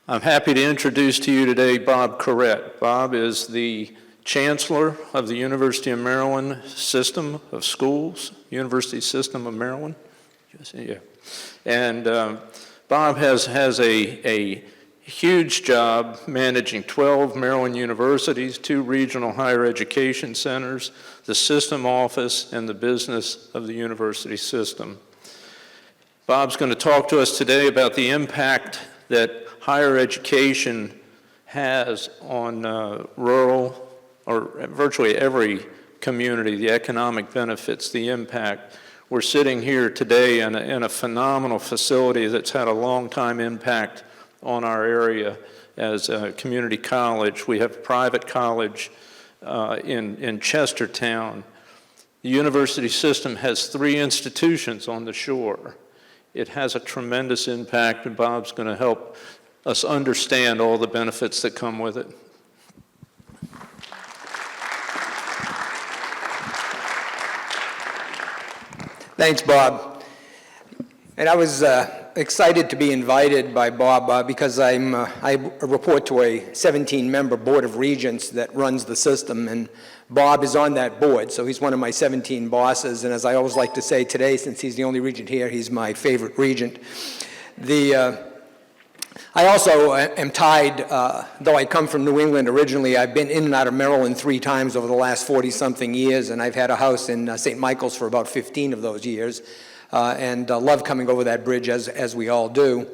I'm happy to introduce to you today Bob Caret. Bob is the Chancellor of the University of Maryland System of Schools, University System of Maryland. Yeah. And Bob has a huge job managing 12 Maryland universities, 2 regional higher education centers, the system office, and the business of the university system. Bob's going to talk to us today about the impact that higher education has on rural or virtually every community, the economic benefits, the impact. We're sitting here today in a phenomenal facility that's had a long time impact on our area as a community college. We have a private college in Chestertown. The university system has 3 institutions on the shore. It has a tremendous impact, and Bob's going to help us understand all the benefits that come with it. Thanks, Bob. And I was excited to be invited by Bob because I report to a 17-member board of regents that runs the system, and Bob is on that board, so he's one of my 17 bosses, and as I always like to say today, since he's the only regent here, he's my favorite regent. I also am tied, though I come from New England originally, I've been in and out of Maryland 3 times over the last 40-something years, and I've had a house in St. Michael's for about 15 of those years, and love coming over that bridge as we all do.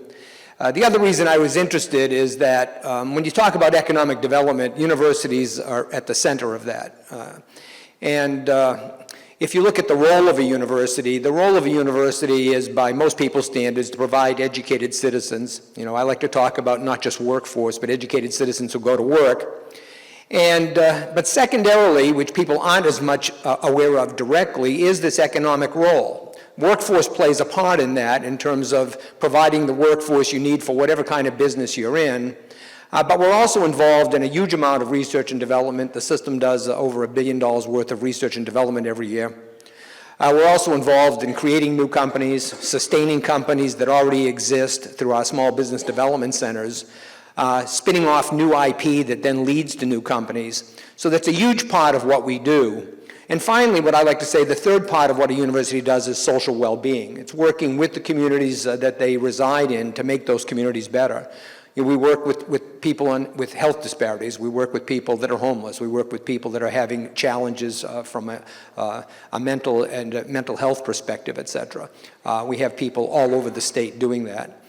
The other reason I was interested is that when you talk about economic development, universities are at the center of that. If you look at the role of a university, the role of a university is, by most people's standards, to provide educated citizens. You know, I like to talk about not just workforce, but educated citizens who go to work. But secondarily, which people aren't as much aware of directly, is this economic role. Workforce plays a part in that in terms of providing the workforce you need for whatever kind of business you're in. But we're also involved in a huge amount of research and development. The system does over $1 billion worth of research and development every year. We're also involved in creating new companies, sustaining companies that already exist through our small business development centers, spinning off new IP that then leads to new companies. So that's a huge part of what we do. And finally, what I like to say, the third part of what a university does is social well-being. It's working with the communities that they reside in to make those communities better. You know, we work with people with health disparities. We work with people that are homeless. We work with people that are having challenges from a mental health perspective, et cetera. We have people all over the state doing that.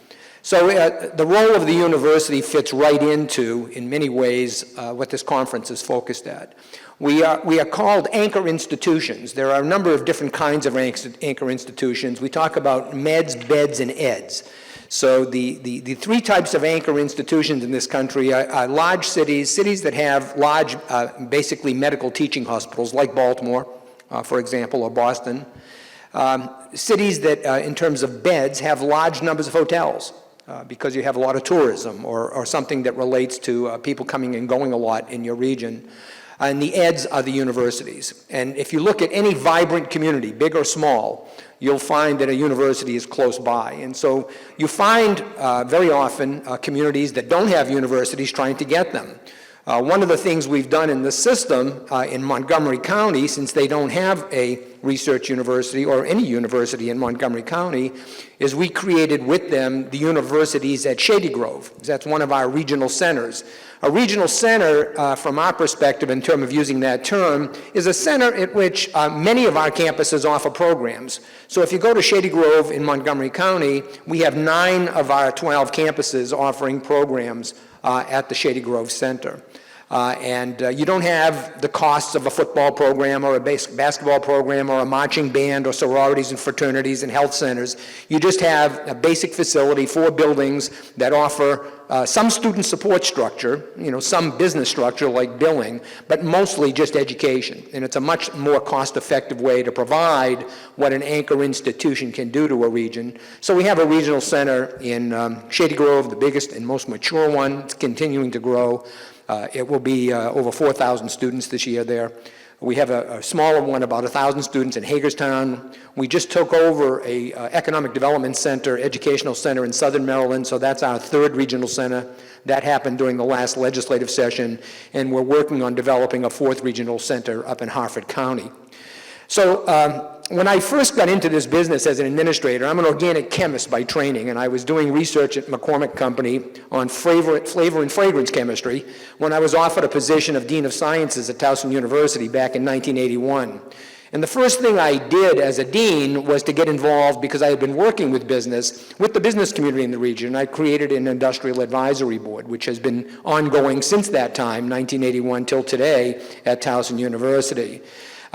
So the role of the university fits right into, in many ways, what this conference is focused at. We are called anchor institutions. There are a number of different kinds of anchor institutions. We talk about meds, beds, and eds. So the 3 types of anchor institutions in this country are large cities that have large, basically medical teaching hospitals, like Baltimore, for example, or Boston. Cities that, in terms of beds, have large numbers of hotels because you have a lot of tourism or something that relates to people coming and going a lot in your region. And the eds are the universities. And if you look at any vibrant community, big or small, you'll find that a university is close by. And so you find very often communities that don't have universities trying to get them. One of the things we've done in the system in Montgomery County, since they don't have a research university or any university in Montgomery County, is we created with them the universities at Shady Grove. That's one of our regional centers. A regional center, from our perspective in terms of using that term, is a center at which many of our campuses offer programs. So if you go to Shady Grove in Montgomery County, we have 9 of our 12 campuses offering programs at the Shady Grove Center. You don't have the costs of a football program or a basketball program or a marching band or sororities and fraternities and health centers. You just have a basic facility, 4 buildings that offer some student support structure, you know, some business structure like billing, but mostly just education. And it's a much more cost-effective way to provide what an anchor institution can do to a region. So we have a regional center in Shady Grove, the biggest and most mature one. It's continuing to grow. It will be over 4,000 students this year there. We have a smaller one, about 1,000 students in Hagerstown. We just took over a economic development center, educational center in Southern Maryland, so that's our third regional center. That happened during the last legislative session, and we're working on developing a fourth regional center up in Harford County. So when I first got into this business as an administrator, I'm an organic chemist by training, and I was doing research at McCormick Company on flavor and fragrance chemistry when I was offered a position of Dean of Sciences at Towson University back in 1981. And the first thing I did as a dean was to get involved, because I had been working with the business community in the region. I created an industrial advisory board, which has been ongoing since that time, 1981 till today, at Towson University.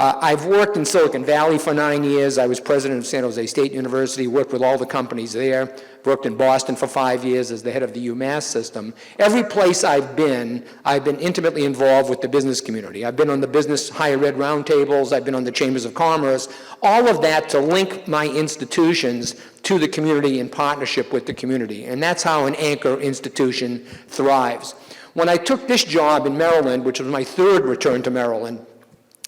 I've worked in Silicon Valley for 9 years. I was president of San Jose State University, worked with all the companies there, worked in Boston for 5 years as the head of the UMass system. Every place I've been intimately involved with the business community. I've been on the business higher ed roundtables, I've been on the chambers of commerce, all of that to link my institutions to the community in partnership with the community. And that's how an anchor institution thrives. When I took this job in Maryland, which was my third return to Maryland,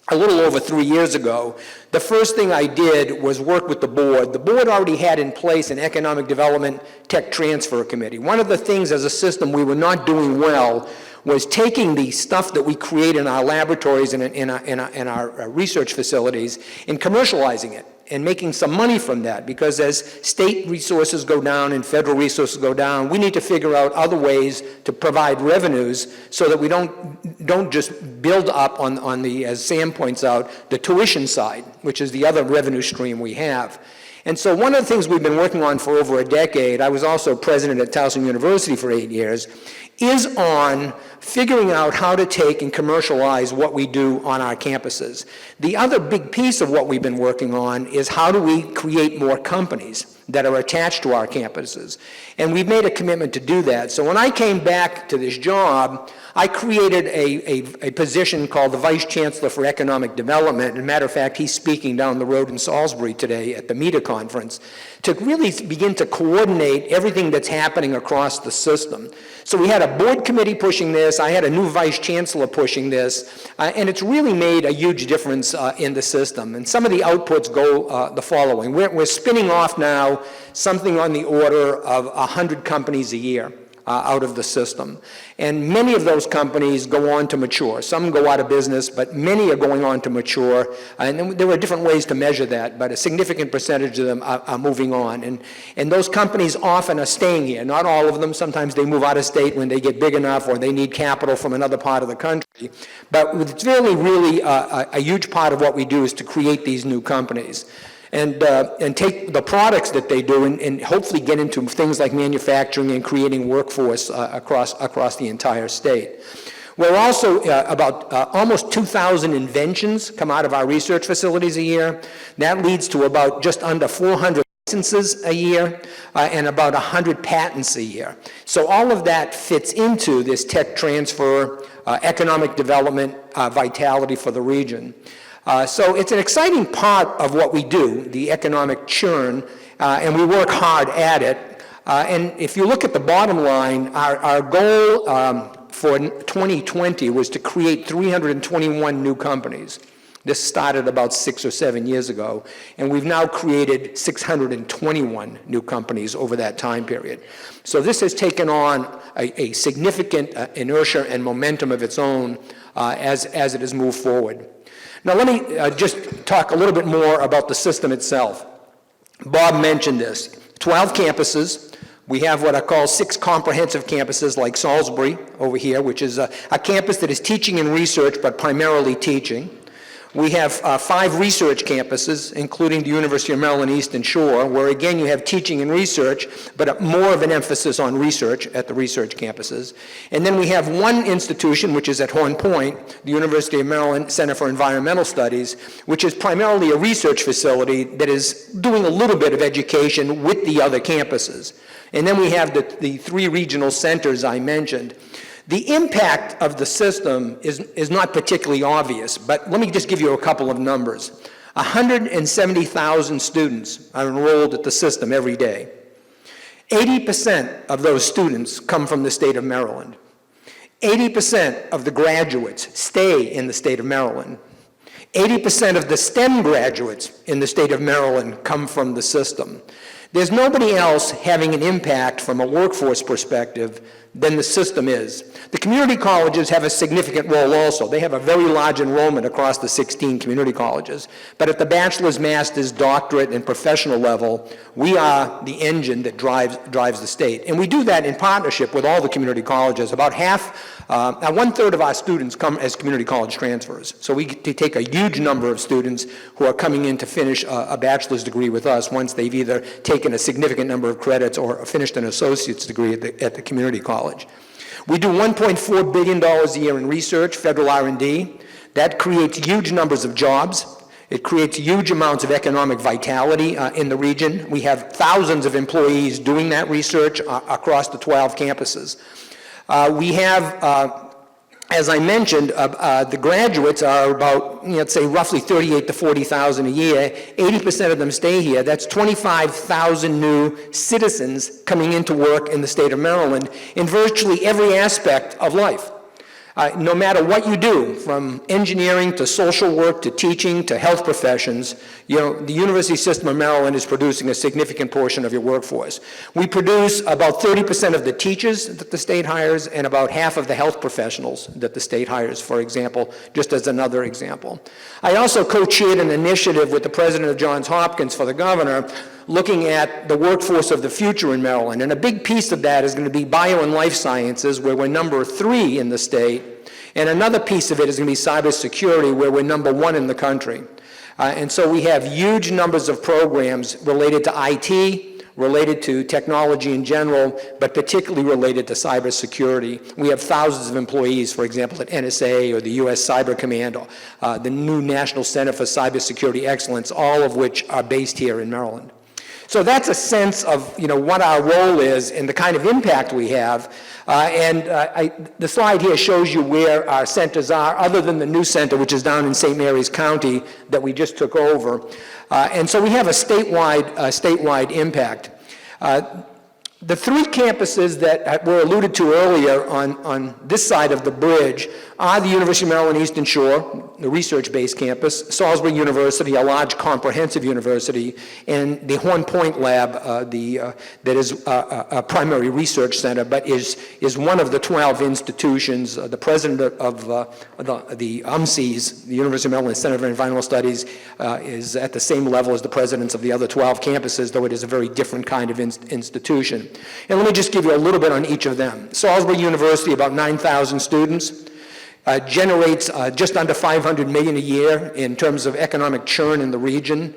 a little over 3 years ago, the first thing I did was work with the board. The board already had in place an economic development tech transfer committee. One of the things as a system we were not doing well was taking the stuff that we create in our laboratories and in our research facilities and commercializing it and making some money from that, because as state resources go down and federal resources go down, we need to figure out other ways to provide revenues so that we don't just build up on the, as Sam points out, the tuition side, which is the other revenue stream we have. And so one of the things we've been working on for over a decade, I was also president at Towson University for 8 years, is on figuring out how to take and commercialize what we do on our campuses. The other big piece of what we've been working on is how do we create more companies that are attached to our campuses. And we've made a commitment to do that. So when I came back to this job, I created a position called the Vice Chancellor for Economic Development. As a matter of fact, he's speaking down the road in Salisbury today at the META conference to really begin to coordinate everything that's happening across the system. So we had a board committee pushing this, I had a new Vice Chancellor pushing this, and it's really made a huge difference in the system. And some of the outputs go the following. We're spinning off now something on the order of 100 companies a year out of the system. And many of those companies go on to mature. Some go out of business, but many are going on to mature. And there are different ways to measure that, but a significant percentage of them are moving on. And those companies often are staying here. Not all of them. Sometimes they move out of state when they get big enough or they need capital from another part of the country. But it's really a huge part of what we do is to create these new companies. And take the products that they do and hopefully get into things like manufacturing and creating workforce across the entire state. We're also about almost 2,000 inventions come out of our research facilities a year. That leads to about just under 400 licenses a year and about 100 patents a year. So all of that fits into this tech transfer, economic development, vitality for the region. So it's an exciting part of what we do, the economic churn, and we work hard at it. And if you look at the bottom line, our goal for 2020 was to create 321 new companies. This started about 6 or 7 years ago, and we've now created 621 new companies over that time period. So this has taken on a significant inertia and momentum of its own as it has moved forward. Now let me just talk a little bit more about the system itself. Bob mentioned this. 12 campuses. We have what I call 6 comprehensive campuses like Salisbury over here, which is a campus that is teaching and research, but primarily teaching. We have 5 research campuses, including the University of Maryland Eastern Shore, where again you have teaching and research, but more of an emphasis on research at the research campuses. And then we have one institution, which is at Horn Point, the University of Maryland Center for Environmental Studies, which is primarily a research facility that is doing a little bit of education with the other campuses. And then we have the 3 regional centers I mentioned. The impact of the system is not particularly obvious, but let me just give you a couple of numbers. 170,000 students are enrolled at the system every day. 80% of those students come from the state of Maryland. 80% of the graduates stay in the state of Maryland. 80% of the STEM graduates in the state of Maryland come from the system. There's nobody else having an impact from a workforce perspective than the system is. The community colleges have a significant role also. They have a very large enrollment across the 16 community colleges. But at the bachelor's, master's, doctorate, and professional level, we are the engine that drives the state. And we do that in partnership with all the community colleges. About one-third of our students come as community college transfers. So we take a huge number of students who are coming in to finish a bachelor's degree with us once they've either taken a significant number of credits or finished an associate's degree at the community college. We do $1.4 billion a year in research, federal R&D. That creates huge numbers of jobs. It creates huge amounts of economic vitality in the region. We have thousands of employees doing that research across the 12 campuses. We have, as I mentioned, the graduates are about, let's say, roughly 38 to 40,000 a year. 80% of them stay here. That's 25,000 new citizens coming into work in the state of Maryland in virtually every aspect of life. No matter what you do, from engineering to social work to teaching to health professions, the University System of Maryland is producing a significant portion of your workforce. We produce about 30% of the teachers that the state hires and about half of the health professionals that the state hires, for example, just as another example. I also co-chaired an initiative with the president of Johns Hopkins for the governor looking at the workforce of the future in Maryland. And a big piece of that is going to be bio and life sciences, where we're number 3 in the state. And another piece of it is going to be cybersecurity, where we're number 1 in the country. And so we have huge numbers of programs related to IT, related to technology in general, but particularly related to cybersecurity. We have thousands of employees, for example, at NSA or the U.S. Cyber Command, the new National Center for Cybersecurity Excellence, all of which are based here in Maryland. So that's a sense of what our role is and the kind of impact we have. The slide here shows you where our centers are, other than the new center, which is down in St. Mary's County that we just took over. And so we have a statewide impact. The 3 campuses that were alluded to earlier on this side of the bridge are the University of Maryland Eastern Shore, the research-based campus, Salisbury University, a large comprehensive university, and the Horn Point Lab, that is a primary research center, but is one of the 12 institutions. The president of the UMCs, the University of Maryland Center for Environmental Studies, is at the same level as the presidents of the other 12 campuses, though it is a very different kind of institution. And let me just give you a little bit on each of them. Salisbury University, about 9,000 students, generates just under $500 million a year in terms of economic churn in the region,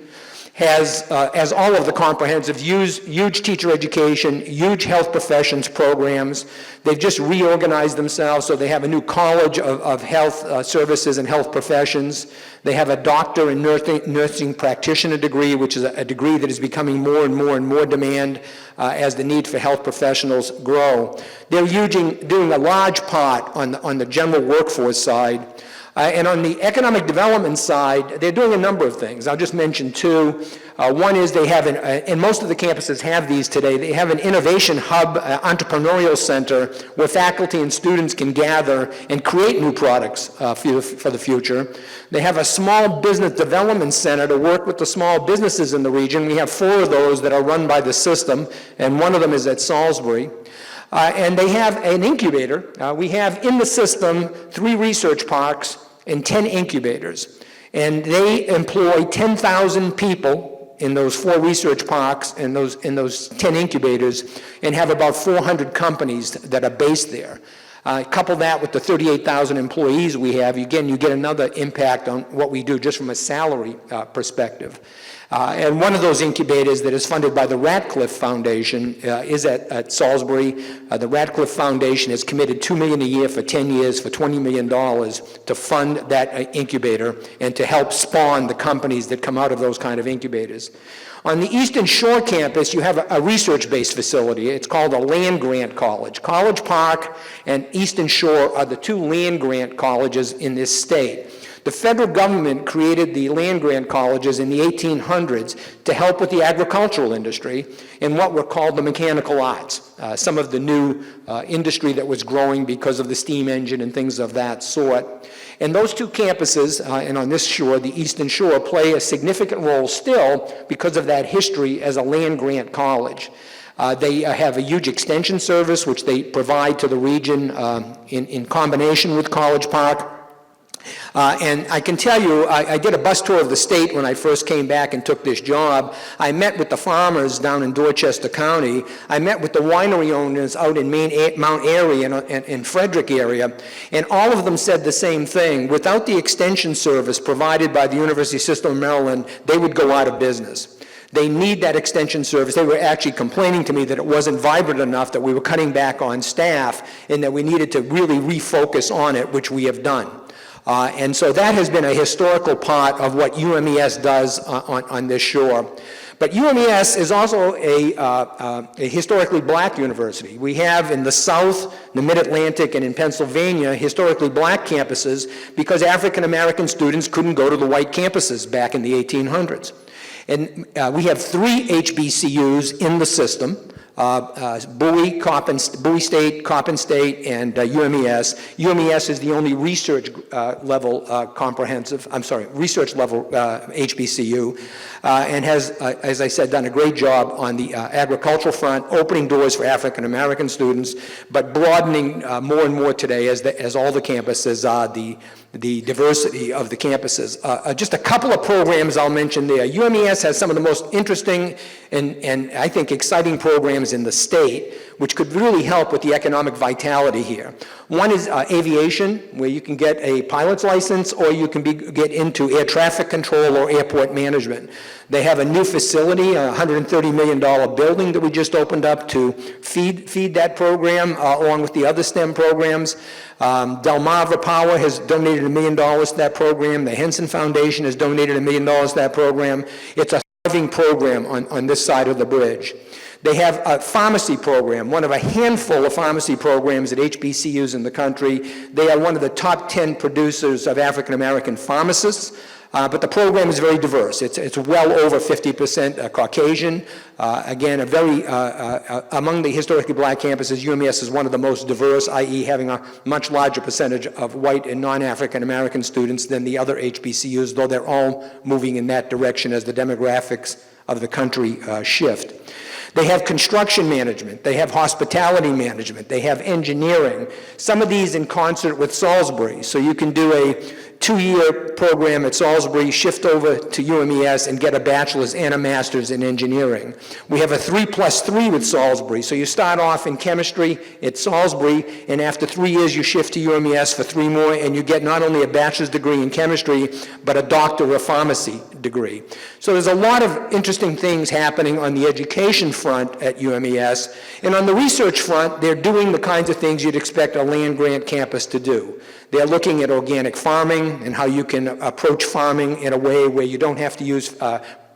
has all of the comprehensive, huge teacher education, huge health professions programs. They've just reorganized themselves, so they have a new college of health services and health professions. They have a doctor in nursing practitioner degree, which is a degree that is becoming more and more demand as the need for health professionals grow. They're doing a large part on the general workforce side. And on the economic development side, they're doing a number of things. I'll just mention 2. One is they have, and most of the campuses have these today, they have an innovation hub, entrepreneurial center, where faculty and students can gather and create new products for the future. They have a small business development center to work with the small businesses in the region. We have 4 of those that are run by the system, and one of them is at Salisbury. And they have an incubator. We have in the system 3 research parks and 10 incubators. And they employ 10,000 people in those 4 research parks and those 10 incubators, and have about 400 companies that are based there. Couple that with the 38,000 employees we have, again, you get another impact on what we do just from a salary perspective. And one of those incubators that is funded by the Ratcliffe Foundation is at Salisbury. The Ratcliffe Foundation has committed $2 million a year for 10 years for $20 million to fund that incubator and to help spawn the companies that come out of those kind of incubators. On the Eastern Shore campus, you have a research-based facility. It's called a land-grant college. College Park and Eastern Shore are the 2 land-grant colleges in this state. The federal government created the land-grant colleges in the 1800s to help with the agricultural industry and what were called the mechanical arts, some of the new industry that was growing because of the steam engine and things of that sort. And those two campuses, and on this shore, the Eastern Shore, play a significant role still because of that history as a land-grant college. They have a huge extension service, which they provide to the region in combination with College Park. And I can tell you, I did a bus tour of the state when I first came back and took this job. I met with the farmers down in Dorchester County. I met with the winery owners out in Mount Airy and Frederick area, and all of them said the same thing. Without the extension service provided by the University System of Maryland, they would go out of business. They need that extension service. They were actually complaining to me that it wasn't vibrant enough, that we were cutting back on staff, and that we needed to really refocus on it, which we have done. And so that has been a historical part of what UMES does on this shore. But UMES is also a historically black university. We have in the South, the Mid-Atlantic, and in Pennsylvania, historically black campuses because African-American students couldn't go to the white campuses back in the 1800s. And we have 3 HBCUs in the system. Bowie State, Coppin State, and UMES. UMES is the only research level research level HBCU, and has, as I said, done a great job on the agricultural front, opening doors for African American students, but broadening more and more today as all the campuses are the diversity of the campuses. Just a couple of programs I'll mention there. UMES has some of the most interesting and I think exciting programs in the state, which could really help with the economic vitality here. One is aviation, where you can get a pilot's license or you can get into air traffic control or airport management. They have a new facility, a $130 million building that we just opened up to feed that program along with the other STEM programs. Delmarva Power has donated $1 million to that program. The Henson Foundation has donated $1 million to that program. It's a thriving program on this side of the bridge. They have a pharmacy program, one of a handful of pharmacy programs at HBCUs in the country. They are one of the top 10 producers of African-American pharmacists, but the program is very diverse. It's well over 50% Caucasian. Again, among the historically black campuses, UMES is one of the most diverse, i.e. having a much larger percentage of white and non-African-American students than the other HBCUs, though they're all moving in that direction as the demographics of the country shift. They have construction management, they have hospitality management, they have engineering, some of these in concert with Salisbury. So you can do a 2-year program at Salisbury, shift over to UMES and get a bachelor's and a master's in engineering. We have a 3+3 with Salisbury. So you start off in chemistry at Salisbury, and after 3 years you shift to UMES for 3 more, and you get not only a bachelor's degree in chemistry, but a doctor of pharmacy degree. So there's a lot of interesting things happening on the education front at UMES. And on the research front, they're doing the kinds of things you'd expect a land-grant campus to do. They're looking at organic farming and how you can approach farming in a way where you don't have to use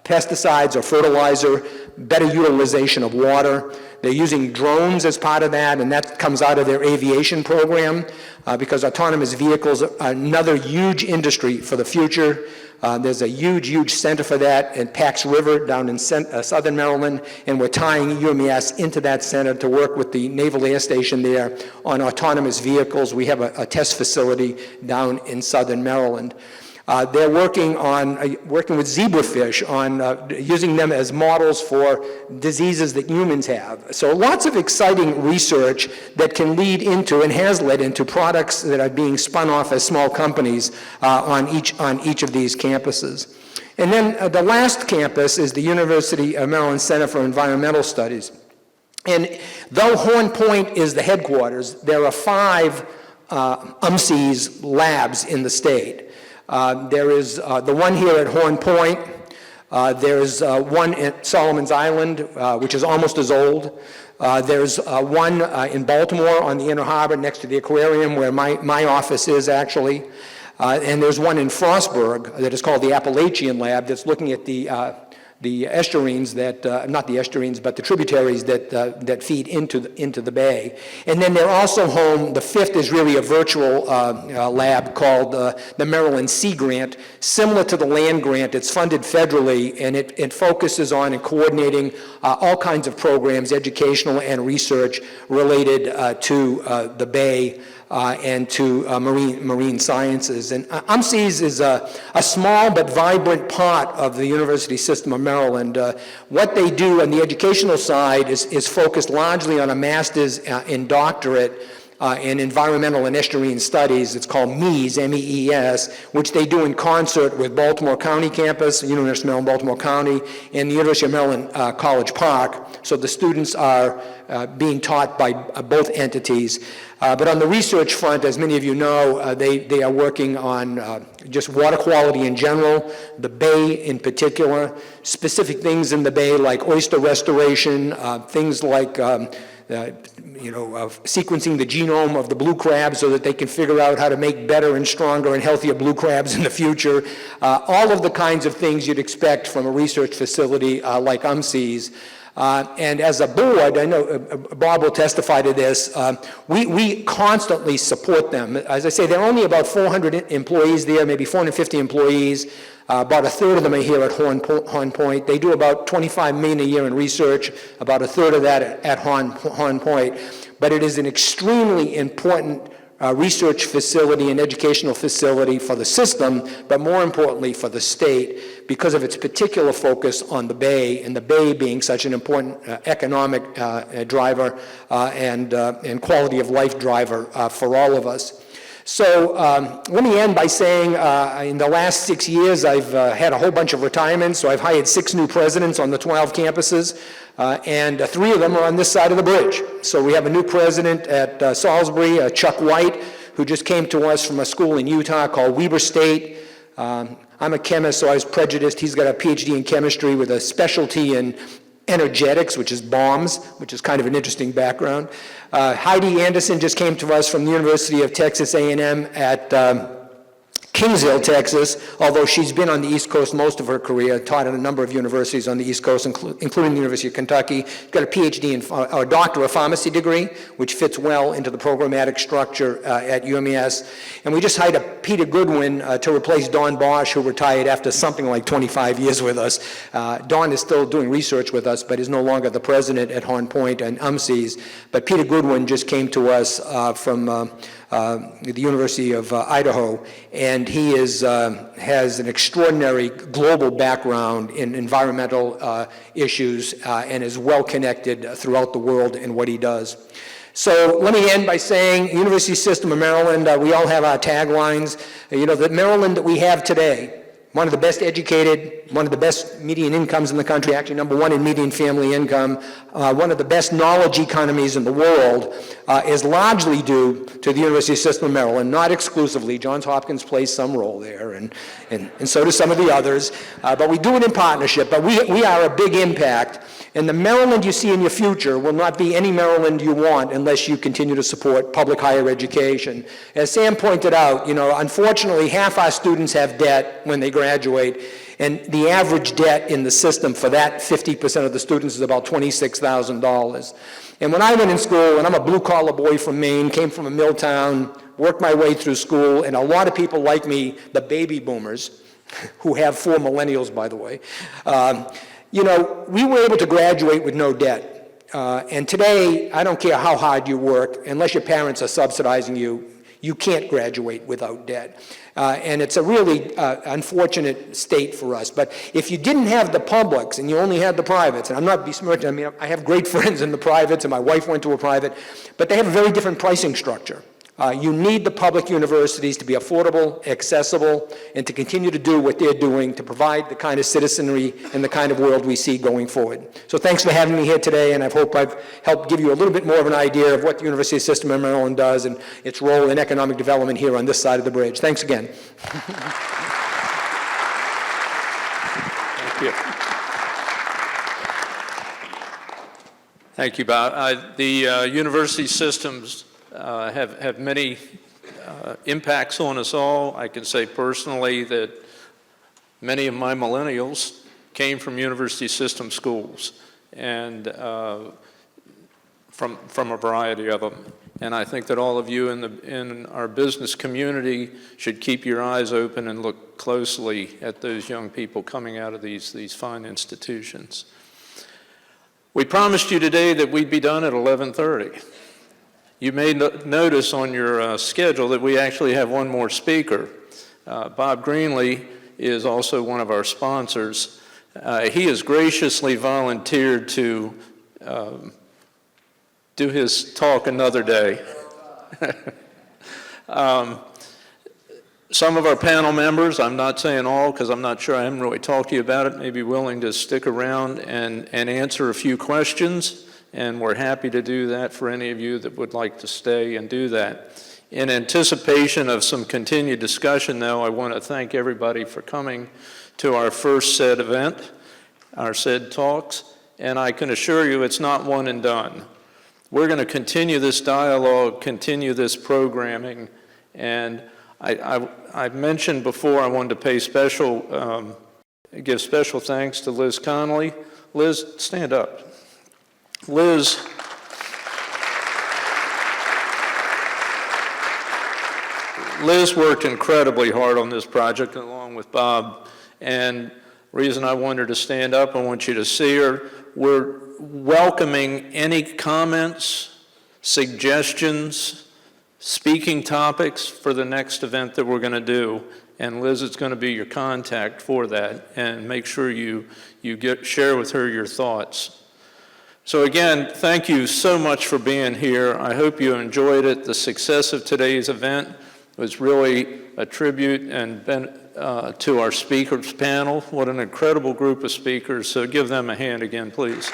pesticides or fertilizer, better utilization of water. They're using drones as part of that, and that comes out of their aviation program because autonomous vehicles are another huge industry for the future. There's a huge center for that in Pax River down in southern Maryland, and we're tying UMES into that center to work with the Naval Air Station there on autonomous vehicles. We have a test facility down in southern Maryland. They're working with zebrafish on using them as models for diseases that humans have. So lots of exciting research that can lead into and has led into products that are being spun off as small companies on each of these campuses. And then the last campus is the University of Maryland Center for Environmental Studies. And though Horn Point is the headquarters, there are 5 UMCES labs in the state. There is the one here at Horn Point. There's one at Solomon's Island, which is almost as old. There's one in Baltimore on the Inner Harbor next to the aquarium where my office is actually. And there's one in Frostburg that is called the Appalachian Lab that's looking at the estuaries that, not the estuaries, but the tributaries that feed into the bay. And then they're also home, the fifth is really a virtual lab called the Maryland Sea Grant, similar to the land grant. It's funded federally, and it focuses on and coordinating all kinds of programs, educational and research related to the bay and to marine sciences. And UMSES is a small but vibrant part of the university system of Maryland. What they do on the educational side is focused largely on a master's and doctorate in environmental and estuarine studies. It's called MEES, M-E-E-S, which they do in concert with Baltimore County campus, University of Maryland, Baltimore County, and the University of Maryland College Park. So the students are being taught by both entities. But on the research front, as many of you know, they are working on just water quality in general, the bay in particular, specific things in the bay like oyster restoration, things like sequencing the genome of the blue crab so that they can figure out how to make better and stronger and healthier blue crabs in the future. All of the kinds of things you'd expect from a research facility like UMSES. And as a board, I know Bob will testify to this, we constantly support them. As I say, there are only about 400 employees there, maybe 450 employees. About a third of them are here at Horn Point. They do about $25 million a year in research, about a third of that at Horn Point. But it is an extremely important research facility and educational facility for the system, but more importantly for the state, because of its particular focus on the bay, and the bay being such an important economic driver and quality of life driver for all of us. So let me end by saying in the last 6 years, I've had a whole bunch of retirements, so I've hired 6 new presidents on the 12 campuses, and 3 of them are on this side of the bridge. So we have a new president at Salisbury, Chuck White, who just came to us from a school in Utah called Weber State. I'm a chemist, so I was prejudiced. He's got a PhD in chemistry with a specialty in energetics, which is bombs, which is kind of an interesting background. Heidi Anderson just came to us from the University of Texas A&M at Kingsville, Texas, although she's been on the East Coast most of her career, taught at a number of universities on the East Coast, including the University of Kentucky. She's got a PhD or a doctor of pharmacy degree, which fits well into the programmatic structure at UMES. And we just hired Peter Goodwin to replace Don Bosch, who retired after something like 25 years with us. Don is still doing research with us, but is no longer the president at Horn Point and UMSES. But Peter Goodwin just came to us from the University of Idaho, and he has an extraordinary global background in environmental issues and is well connected throughout the world in what he does. So let me end by saying, University System of Maryland, we all have our taglines. The Maryland that we have today, one of the best educated, one of the best median incomes in the country, actually #1 in median family income, one of the best knowledge economies in the world, is largely due to the University System of Maryland, not exclusively. Johns Hopkins plays some role there, and so do some of the others, but we do it in partnership, but we are a big impact. And the Maryland you see in your future will not be any Maryland you want unless you continue to support public higher education. As Sam pointed out, unfortunately, half our students have debt when they graduate, and the average debt in the system for that 50% of the students is about $26,000. And when I went in school, and I'm a blue-collar boy from Maine, came from a mill town, worked my way through school, and a lot of people like me, the baby boomers, who have 4 millennials, by the way, we were able to graduate with no debt. And today, I don't care how hard you work, unless your parents are subsidizing you, you can't graduate without debt. And it's a really unfortunate state for us. But if you didn't have the publics and you only had the privates, and I'm not besmirching, I have great friends in the privates, and my wife went to a private, but they have a very different pricing structure. You need the public universities to be affordable, accessible, and to continue to do what they're doing to provide the kind of citizenry and the kind of world we see going forward. So thanks for having me here today, and I hope I've helped give you a little bit more of an idea of what the University System of Maryland does and its role in economic development here on this side of the bridge. Thanks again. Thank you. Thank you, Bob. The university systems have many impacts on us all. I can say personally that many of my millennials came from university system schools, and from a variety of them. And I think that all of you in our business community should keep your eyes open and look closely at those young people coming out of these fine institutions. We promised you today that we'd be done at 11:30. You may notice on your schedule that we actually have one more speaker. Bob Greenlee is also one of our sponsors. He has graciously volunteered to do his talk another day. Some of our panel members, I'm not saying all because I'm not sure, I haven't really talked to you about it, may be willing to stick around and answer a few questions, and we're happy to do that for any of you that would like to stay and do that. In anticipation of some continued discussion, though, I want to thank everybody for coming to our first SED event, our SED Talks, and I can assure you it's not one and done. We're going to continue this dialogue, continue this programming, and I mentioned before I wanted to give special thanks to Liz Connolly. Liz, stand up. Liz worked incredibly hard on this project along with Bob, and the reason I want her to stand up, I want you to see her. We're welcoming any comments, suggestions, speaking topics for the next event that we're going to do, and Liz is going to be your contact for that, and make sure you share with her your thoughts. So again, thank you so much for being here. I hope you enjoyed it. The success of today's event was really a tribute and to our speakers panel. What an incredible group of speakers. So give them a hand again, please.